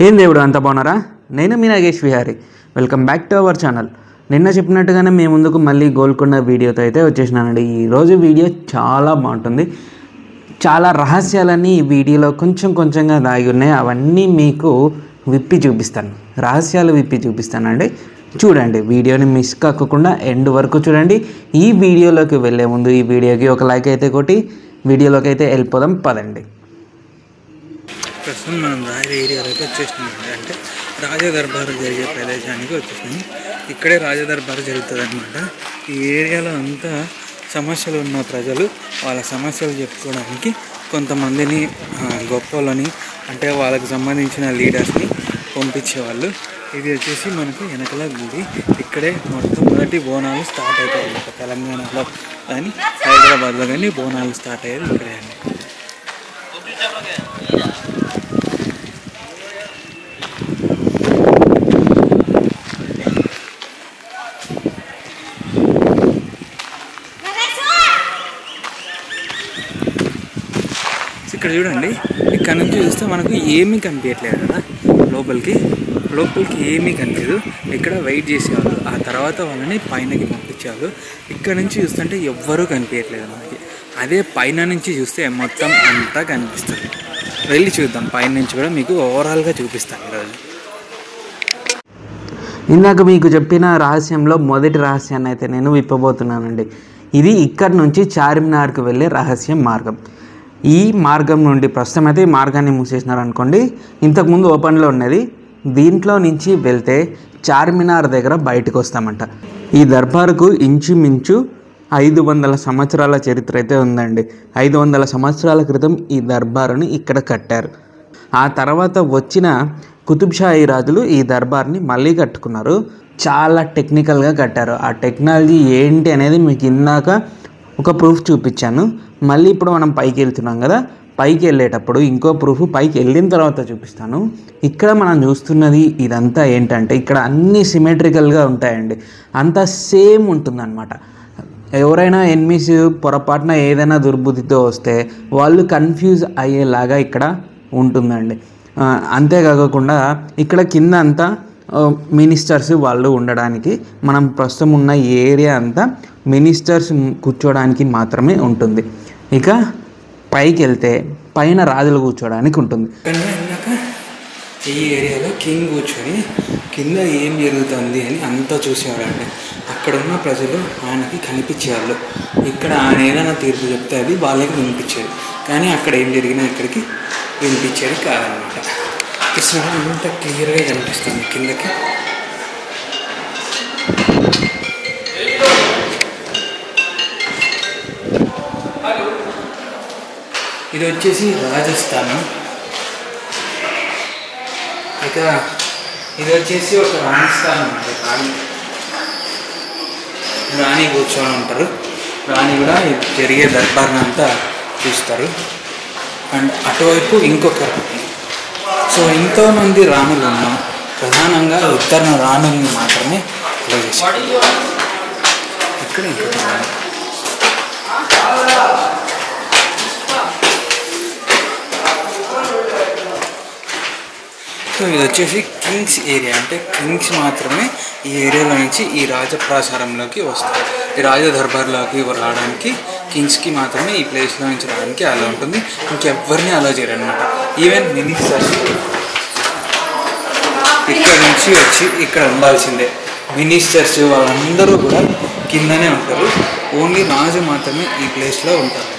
ఏం దేవుడు అంత బాగున్నారా? నేను మీ Nagesh Vihari. Welcome back to our channel. నిన్న చెప్పినట్టుగానే మేము ముందుకు మళ్ళీ గోల్కొండ వీడియోతో అయితే వచ్చేసినానండి. ఈరోజు వీడియో చాలా బాగుంటుంది. చాలా రహస్యాలన్నీ ఈ వీడియోలో కొంచెంగా దాగి ఉన్నాయి. అవన్నీ మీకు విప్పి చూపిస్తాను, రహస్యాలు విప్పి చూపిస్తానండి. చూడండి, వీడియోని మిస్ కాకుండా ఎండ్ వరకు చూడండి. ఈ వీడియోలోకి వెళ్ళే ముందు ఈ వీడియోకి ఒక లైక్ అయితే కొట్టి వీడియోలోకి అయితే వెళ్ళిపోదాం పదండి. ప్రస్తుతం మనం రాయల ఏరియాలోకి వచ్చేసినామండి. అంటే రాజదర్బారు జరిగే ప్రదేశానికి వచ్చేసినాము. ఇక్కడే రాజదర్బారు జరుగుతుంది అనమాట. ఈ ఏరియాలో అంతా సమస్యలు ఉన్న ప్రజలు వాళ్ళ సమస్యలు చెప్పుకోవడానికి కొంతమందిని గొప్పలని అంటే వాళ్ళకి సంబంధించిన లీడర్స్ని పంపించేవాళ్ళు. ఇది వచ్చేసి మనకు వెనకల గుడి. ఇక్కడే మొట్టమొదటి బోనాలు స్టార్ట్ అవుతాయి అన్నమాట. తెలంగాణలో కానీ హైదరాబాద్లో కానీ బోనాలు స్టార్ట్ అయ్యేది ఇక్కడే అండి. ఇక్కడ చూడండి, ఇక్కడ నుంచి చూస్తే మనకు ఏమీ కనిపించట్లేదు కదా. లోపలికి ఏమీ కనిపించదు. ఇక్కడ వెయిట్ చేసేవాళ్ళు, ఆ తర్వాత వాళ్ళని పైనకి పంపించేవాళ్ళు. ఇక్కడ నుంచి చూస్తుంటే ఎవ్వరూ కనిపించట్లేదు మనకి. అదే పైన నుంచి చూస్తే మొత్తం అంతా కనిపిస్తుంది. వెళ్ళి చూద్దాం. పైన నుంచి కూడా మీకు ఓవరాల్గా చూపిస్తాను ఈరోజు. ఇందాక మీకు చెప్పిన రహస్యంలో మొదటి రహస్యాన్ని అయితే నేను విప్పబోతున్నానండి. ఇది ఇక్కడ నుంచి చార్మినార్కి వెళ్ళే రహస్య మార్గం. ఈ మార్గం నుండి ప్రస్తుతం అయితే ఈ మార్గాన్ని మూసేసినారు అనుకోండి. ఇంతకుముందు ఓపెన్లో ఉన్నది. దీంట్లో నుంచి వెళ్తే చార్మినార్ దగ్గర బయటకు వస్తామంట. ఈ దర్బారుకు ఇంచుమించు 500 సంవత్సరాల చరిత్ర అయితే ఉందండి. 500 సంవత్సరాల క్రితం ఈ దర్బారుని ఇక్కడ కట్టారు. ఆ తర్వాత వచ్చిన కుతుబ్షాహీ రాజులు ఈ దర్బార్ని మళ్ళీ కట్టుకున్నారు. చాలా టెక్నికల్గా కట్టారు. ఆ టెక్నాలజీ ఏంటి అనేది మీకు ఇందాక ఒక ప్రూఫ్ చూపించాను. మళ్ళీ ఇప్పుడు మనం పైకి వెళ్తున్నాం కదా, పైకి వెళ్ళేటప్పుడు ఇంకో ప్రూఫ్ పైకి వెళ్ళిన తర్వాత చూపిస్తాను. ఇక్కడ మనం చూస్తున్నది ఇదంతా ఏంటంటే ఇక్కడ అన్నీ సిమెట్రికల్గా ఉంటాయండి. అంతా సేమ్ ఉంటుందన్నమాట. ఎవరైనా ఎనిమిస్ పొరపాటున ఏదైనా దుర్బుద్ధితో వస్తే వాళ్ళు కన్ఫ్యూజ్ అయ్యేలాగా ఇక్కడ ఉంటుందండి. అంతేకాకుండా ఇక్కడ కింద అంతా మినిస్టర్స్ వాళ్ళు ఉండడానికి, మనం ప్రస్తుతం ఉన్న ఏరియా అంతా మినిస్టర్స్ కూర్చోడానికి మాత్రమే ఉంటుంది. ఇక పైకి వెళ్తే పైన రాజులు కూర్చోడానికి ఉంటుంది. ఇందాక ఈ ఏరియాలో కింగ్ కూర్చొని కింద ఏం జరుగుతుంది అని అంతా చూసేవాళ్ళండి. అక్కడ ఉన్న ప్రజలు ఆయనకి కనిపించేవాళ్ళు. ఇక్కడ ఆయన ఏదైనా తీర్పు చెప్తే అది వాళ్ళకి వినిపించేది. కానీ అక్కడ ఏం జరిగినా ఇక్కడికి వినిపించేది కాదనమాట. కృష్ణుడు ఇంత క్లియర్గా కనిపిస్తుంది కిందకి. ఇది వచ్చేసి రాజస్థాన్. ఇక ఇది వచ్చేసి ఒక రాజస్థాన్ ఉంటుంది. రాణి కూర్చొని ఉంటారు. రాణి కూడా జరిగే దర్బార్ని అంతా చూస్తారు. అండ్ అటువైపు ఇంకొక రాణి. సో ఎంతోమంది రాణులు ఉన్నాం. ప్రధానంగా ఇద్దరు రాణుల్ని మాత్రమే చేశారు. ఇక్కడ ఇంకొక రాణి. సో ఇది వచ్చేసి కింగ్స్ ఏరియా. అంటే కింగ్స్ మాత్రమే ఈ ఏరియాలో నుంచి ఈ రాజప్రాసారంలోకి వస్తారు. ఈ రాజ దర్బార్లోకి రావడానికి కింగ్స్కి మాత్రమే ఈ ప్లేస్లో నుంచి రావడానికి అలా ఉంటుంది. ఇంకెవ్వరిని అలా చేయరనమాట. ఈవెన్ మినిస్టర్స్ ఇక్కడ నుంచి వచ్చి ఇక్కడ ఉండాల్సిందే. మినిస్టర్స్ వాళ్ళందరూ కూడా కిందనే ఉంటారు. ఓన్లీ రాజు మాత్రమే ఈ ప్లేస్లో ఉంటారు.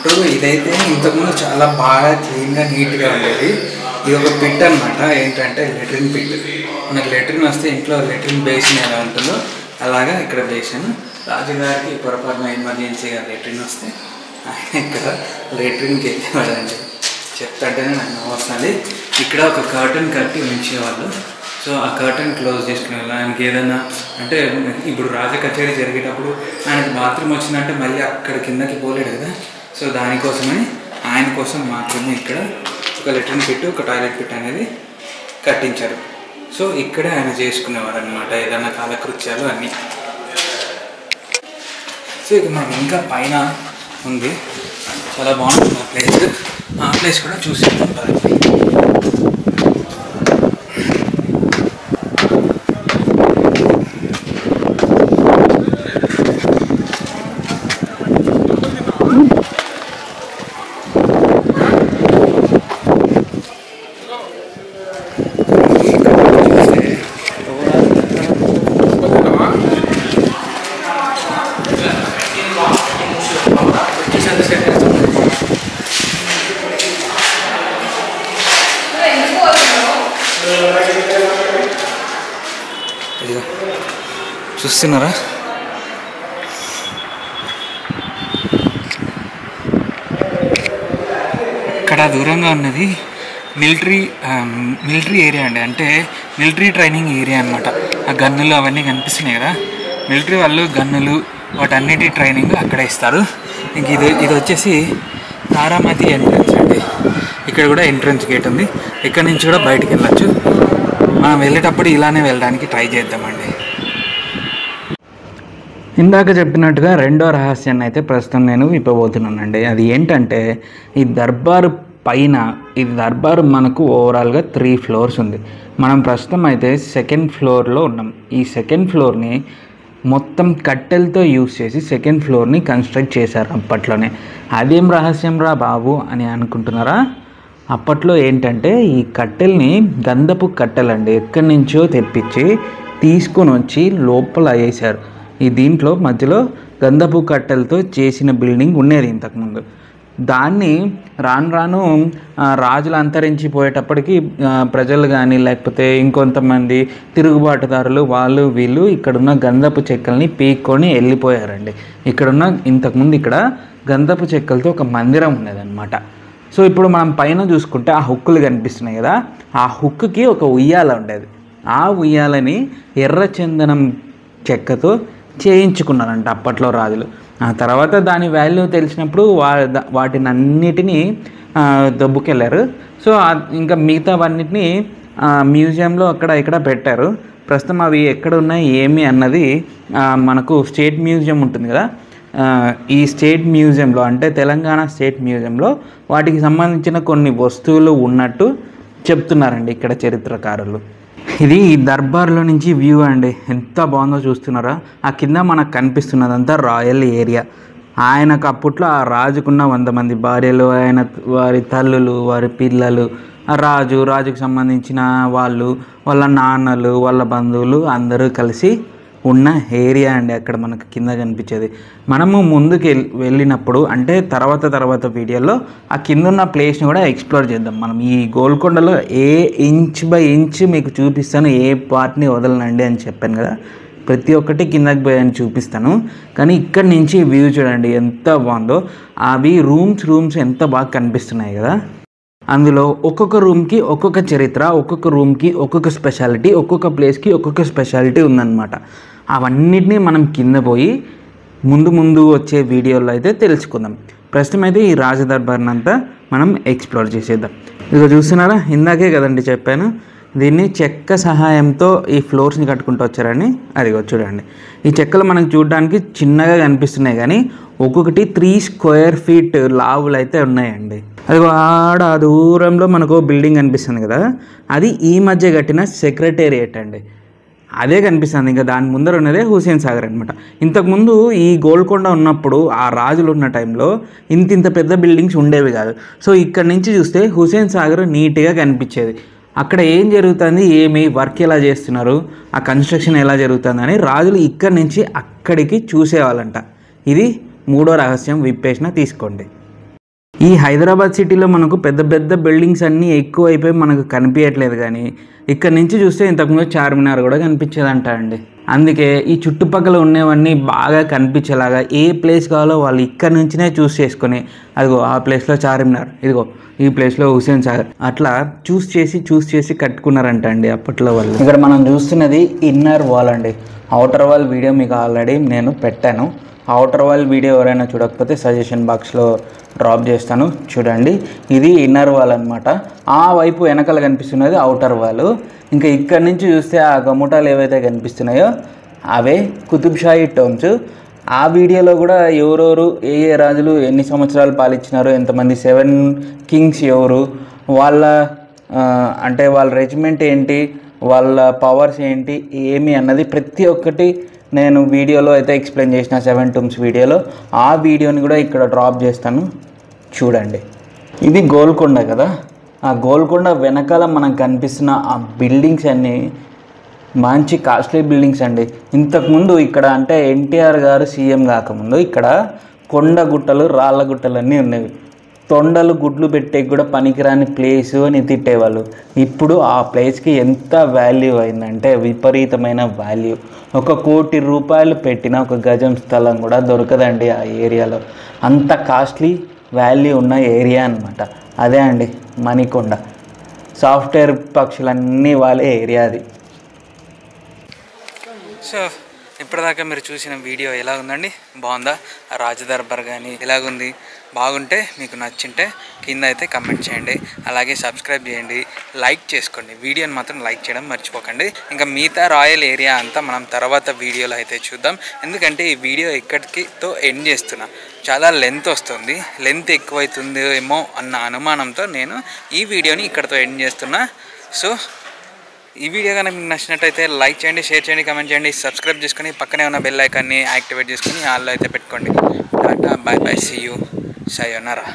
ఇప్పుడు ఇదైతే ఇంతకుముందు చాలా బాగా క్లీన్గా నీట్గా ఉండేది. ఇది ఒక పిట్ అనమాట. ఏంటంటే లెట్రిన్ పిట్. మనకు లెట్రిన్ వస్తే ఇంట్లో లెట్రిన్ బేసిన్ ఎలా ఉంటుందో అలాగా ఇక్కడ వేసాను. రాజుగారికి పొరపాటున ఎమర్జెన్సీగా లెట్రిన్ వస్తే ఆయన ఇక్కడ లెట్రిన్కి వెళ్ళేవాడండి. చెప్తాంటేనే నాకు వస్తుంది. ఇక్కడ ఒక కర్టన్ కట్టి ఉంచేవాళ్ళు. సో ఆ కర్టన్ క్లోజ్ చేసుకునే వాళ్ళు. ఆయనకి ఏదైనా అంటే ఇప్పుడు రాజ కచేరీ జరిగేటప్పుడు ఆయనకి బాత్రూమ్ వచ్చిందంటే మళ్ళీ అక్కడ కిందకి పోలేడు కదా. సో దానికోసమని ఆయన కోసం మాత్రమే ఇక్కడ ఒక లెట్రిన్ పెట్టి ఒక టాయిలెట్ పెట్టి అనేది కట్టించారు. సో ఇక్కడే ఆయన చేసుకునేవారు అనమాట ఏదైనా కాలకృత్యాలు అన్నీ. సో ఇక మనం ఇంకా పైన ఉంది, చాలా బాగుంటుంది ఆ ప్లేస్. ఆ ప్లేస్ కూడా చూసేద్దాం. చూస్తున్నారా, ఇక్కడ దూరంగా ఉన్నది మిలిటరీ ఏరియా అండి. అంటే మిలిటరీ ట్రైనింగ్ ఏరియా అనమాట. ఆ గన్నులు అవన్నీ కనిపిస్తున్నాయి కదా, మిలిటరీ వాళ్ళు గన్నులు వాటన్నిటి ట్రైనింగ్ అక్కడ ఇస్తారు. ఇంక ఇది వచ్చేసి తారామతి ఎంట్రన్స్ అండి. ఇక్కడ కూడా ఎంట్రన్స్ గేట్ ఉంది. ఇక్కడ నుంచి కూడా బయటికి వెళ్ళచ్చు. మనం వెళ్ళేటప్పుడు ఇలానే వెళ్ళడానికి ట్రై చేద్దామండి. ఇందాక చెప్పినట్టుగా రెండో రహస్యాన్ని అయితే ప్రస్తుతం నేను విప్పబోతున్నానండి. అది ఏంటంటే ఈ దర్బారు పైన, ఈ దర్బారు మనకు ఓవరాల్గా 3 ఫ్లోర్స్ ఉంది. మనం ప్రస్తుతం అయితే 2nd ఫ్లోర్లో ఉన్నాం. ఈ 2nd ఫ్లోర్ని మొత్తం కట్టెలతో యూజ్ చేసి 2nd ఫ్లోర్ని కన్స్ట్రక్ట్ చేశారు అప్పట్లోనే. అదేం రహస్యం రా బాబు అని అనుకుంటున్నారా? అప్పట్లో ఏంటంటే ఈ కట్టెల్ని గంధపు కట్టెలండి ఎక్కడి నుంచో తెప్పించి తీసుకొని వచ్చి లోపల వేసారు. ఈ దీంట్లో మధ్యలో గంధపు కట్టెలతో చేసిన బిల్డింగ్ ఉండేది ఇంతకుముందు. దాన్ని రాను రాను రాజులు అంతరించిపోయేటప్పటికి ప్రజలు కానీ లేకపోతే ఇంకొంతమంది తిరుగుబాటుదారులు వాళ్ళు వీళ్ళు ఇక్కడున్న గంధపు చెక్కల్ని పీక్కొని వెళ్ళిపోయారండి. ఇక్కడున్న ఇంతకుముందు ఇక్కడ గంధపు చెక్కలతో ఒక మందిరం ఉండేదన్నమాట. సో ఇప్పుడు మనం పైన చూసుకుంటే ఆ హుక్కులు కనిపిస్తున్నాయి కదా, ఆ హుక్కుకి ఒక ఉయ్యాల ఉండేది. ఆ ఉయ్యాలని ఎర్రచందనం చెక్కతో చేయించుకున్నారంట అప్పట్లో రాజులు. ఆ తర్వాత దాని వాల్యూ తెలిసినప్పుడు వాటిని అన్నిటినీ దొబ్బుకెళ్ళారు. సో ఇంకా మిగతావన్నిటినీ మ్యూజియంలో అక్కడ ఇక్కడ పెట్టారు. ప్రస్తుతం అవి ఎక్కడ ఉన్నాయి ఏమి అన్నది మనకు స్టేట్ మ్యూజియం ఉంటుంది కదా, ఈ స్టేట్ మ్యూజియంలో అంటే తెలంగాణ స్టేట్ మ్యూజియంలో వాటికి సంబంధించిన కొన్ని వస్తువులు ఉన్నట్టు చెప్తున్నారండి ఇక్కడ చరిత్రకారులు. ఇది ఈ దర్బార్లో నుంచి వ్యూ అండి, ఎంత బాగుందో చూస్తున్నారా. ఆ కింద మనకు కనిపిస్తున్నదంతా రాయల్ ఏరియా. ఆయనకు అప్పట్లో ఆ రాజుకున్న 100 మంది భార్యలు, ఆయన వారి తల్లులు, వారి పిల్లలు, రాజుకు సంబంధించిన వాళ్ళు, వాళ్ళ నాన్నలు, వాళ్ళ బంధువులు అందరూ కలిసి ఉన్న ఏరియా అండి అక్కడ మనకు కింద కనిపించేది. మనము ముందుకు వెళ్ళినప్పుడు అంటే తర్వాత వీడియోలో ఆ కింద ఉన్న ప్లేస్ని కూడా ఎక్స్ప్లోర్ చేద్దాం. మనం ఈ గోల్కొండలో ఇంచ్ బై ఇంచ్ మీకు చూపిస్తాను, ఏ పార్ట్ని వదలనండి అని చెప్పాను కదా, ప్రతి ఒక్కటి కిందకి పోయి అని చూపిస్తాను. కానీ ఇక్కడి నుంచి వ్యూ చూడండి ఎంత బాగుందో. అవి రూమ్స్ ఎంత బాగా కనిపిస్తున్నాయి కదా. అందులో ఒక్కొక్క రూమ్కి ఒక్కొక్క చరిత్ర, ఒక్కొక్క రూమ్కి ఒక్కొక్క స్పెషాలిటీ, ఒక్కొక్క ప్లేస్కి ఒక్కొక్క స్పెషాలిటీ ఉందన్నమాట. అవన్నిటినీ మనం కింద పోయి ముందు వచ్చే వీడియోలో అయితే తెలుసుకుందాం. ప్రస్తుతం అయితే ఈ రాజదర్బార్ని అంతా మనం ఎక్స్ప్లోర్ చేసేద్దాం. ఇదిగో చూస్తున్నారా, ఇందాకే కదండి చెప్పాను దీన్ని చెక్క సహాయంతో ఈ ఫ్లోర్స్ని కట్టుకుంటూ వచ్చారని. అదిగో చూడండి, ఈ చెక్కలు మనకు చూడడానికి చిన్నగా కనిపిస్తున్నాయి కానీ ఒక్కొక్కటి 3 స్క్వేర్ ఫీట్ లావులు అయితే ఉన్నాయండి. అది ఆడ దూరంలో మనకు బిల్డింగ్ కనిపిస్తుంది కదా, అది ఈ మధ్య కట్టిన సెక్రటేరియట్ అండి, అదే కనిపిస్తుంది. ఇంకా దాని ముందర ఉన్నదే హుసేన్ సాగర్ అనమాట. ఇంతకుముందు ఈ గోల్కొండ ఉన్నప్పుడు ఆ రాజులు ఉన్న టైంలో ఇంత పెద్ద బిల్డింగ్స్ ఉండేవి కాదు. సో ఇక్కడ నుంచి చూస్తే హుసేన్ సాగర్ నీట్గా కనిపించేది. అక్కడ ఏం జరుగుతుంది, ఏమి వర్క్ ఎలా చేస్తున్నారు, ఆ కన్స్ట్రక్షన్ ఎలా జరుగుతుంది అని రాజులు ఇక్కడి నుంచి అక్కడికి చూసేవాళ్ళంట. ఇది 3వ రహస్యం, విప్పేసిన తీసుకోండి. ఈ హైదరాబాద్ సిటీలో మనకు పెద్ద బిల్డింగ్స్ అన్నీ ఎక్కువ అయిపోయి మనకు కనిపించట్లేదు కానీ ఇక్కడ నుంచి చూస్తే ఇంతకుముందు చార్మినార్ కూడా కనిపించేదంట అండి. అందుకే ఈ చుట్టుపక్కల ఉన్నవన్నీ బాగా కనిపించేలాగా ఏ ప్లేస్ కావాలో వాళ్ళు ఇక్కడ నుంచినే చూస్ చేసుకొని, అదిగో ఆ ప్లేస్లో చార్మినార్, ఇదిగో ఈ ప్లేస్లో హుస్సేన్ సాగర్, అట్లా చూస్ చేసి కట్టుకున్నారంట అండి అప్పట్లో వాళ్ళు. ఇక్కడ మనం చూస్తున్నది ఇన్నర్ వాల్ అండి. అవుటర్ వాల్ వీడియో మీకు ఆల్రెడీ నేను పెట్టాను. అవుటర్ వాల్ వీడియో ఎవరైనా చూడకపోతే సజెషన్ బాక్స్లో డ్రాప్ చేస్తాను, చూడండి. ఇది ఇన్నర్ వాల్ అనమాట. ఆ వైపు వెనకాల కనిపిస్తున్నది అవుటర్ వాల్. ఇంకా ఇక్కడ నుంచి చూస్తే ఆ గమ్ముటాలు ఏవైతే కనిపిస్తున్నాయో అవే కుతుబ్షాహీ టోమ్స్. ఆ వీడియోలో కూడా ఎవరెవరు ఏ రాజులు ఎన్ని సంవత్సరాలు పాలించినారో, ఎంతమంది 7 కింగ్స్ ఎవరు, వాళ్ళ అంటే వాళ్ళ రెజిమెంట్ ఏంటి, వాళ్ళ పవర్స్ ఏంటి, ఏమి అన్నది ప్రతి ఒక్కటి నేను వీడియోలో అయితే ఎక్స్ప్లెయిన్ చేసిన 7 టూమ్స్ వీడియోలో. ఆ వీడియోని కూడా ఇక్కడ డ్రాప్ చేస్తాను, చూడండి. ఇది గోల్కొండ కదా, ఆ గోల్కొండ వెనకాల మనకు కనిపిస్తున్న ఆ బిల్డింగ్స్ అన్నీ మంచి కాస్ట్లీ బిల్డింగ్స్ అండి. ఇంతకుముందు ఇక్కడ అంటే ఎన్టీఆర్ గారు సీఎం కాకముందు ఇక్కడ కొండ గుట్టలు, రాళ్ళ గుట్టలు అన్నీ ఉన్నవి. తొండలు గుడ్లు పెట్టే కూడా పనికిరాని ప్లేసు అని తిట్టేవాళ్ళు. ఇప్పుడు ఆ ప్లేస్కి ఎంత వాల్యూ అయిందంటే విపరీతమైన వాల్యూ. 1 కోటి రూపాయలు పెట్టిన ఒక గజం స్థలం కూడా దొరకదండి ఆ ఏరియాలో. అంత కాస్ట్లీ వాల్యూ ఉన్న ఏరియా అనమాట. అదే అండి మణికొండ. సాఫ్ట్వేర్ పక్షులన్నీ వాళ్ళే ఏరియా అది. సో ఇప్పటిదాకా మీరు చూసిన వీడియో ఎలా ఉందండి? బాగుందా? రాజదర్బార్ కానీ ఎలాగుంది? బాగుంటే మీకు నచ్చింటే కింద అయితే కమెంట్ చేయండి, అలాగే సబ్స్క్రైబ్ చేయండి, లైక్ చేసుకోండి. వీడియోని మాత్రం లైక్ చేయడం మర్చిపోకండి. ఇంకా మిగతా రాయల్ ఏరియా అంతా మనం తర్వాత వీడియోలో అయితే చూద్దాం. ఎందుకంటే ఈ వీడియో ఇక్కడితో ఎండ్ చేస్తున్నా. చాలా లెంత్ వస్తుంది, లెంత్ ఎక్కువైతుంది ఏమో అన్న అనుమానంతో నేను ఈ వీడియోని ఇక్కడితో ఎండ్ చేస్తున్నా. సో ఈ వీడియో కనుక మీకు నచ్చినట్టయితే లైక్ చేయండి, షేర్ చేయండి, కమెంట్ చేయండి, సబ్స్క్రైబ్ చేసుకొని పక్కనే ఉన్న బెల్ ఐకాన్ని యాక్టివేట్ చేసుకొని ఆల్లో అయితే పెట్టుకోండి. Tata, bye bye, see you, సయోనారా.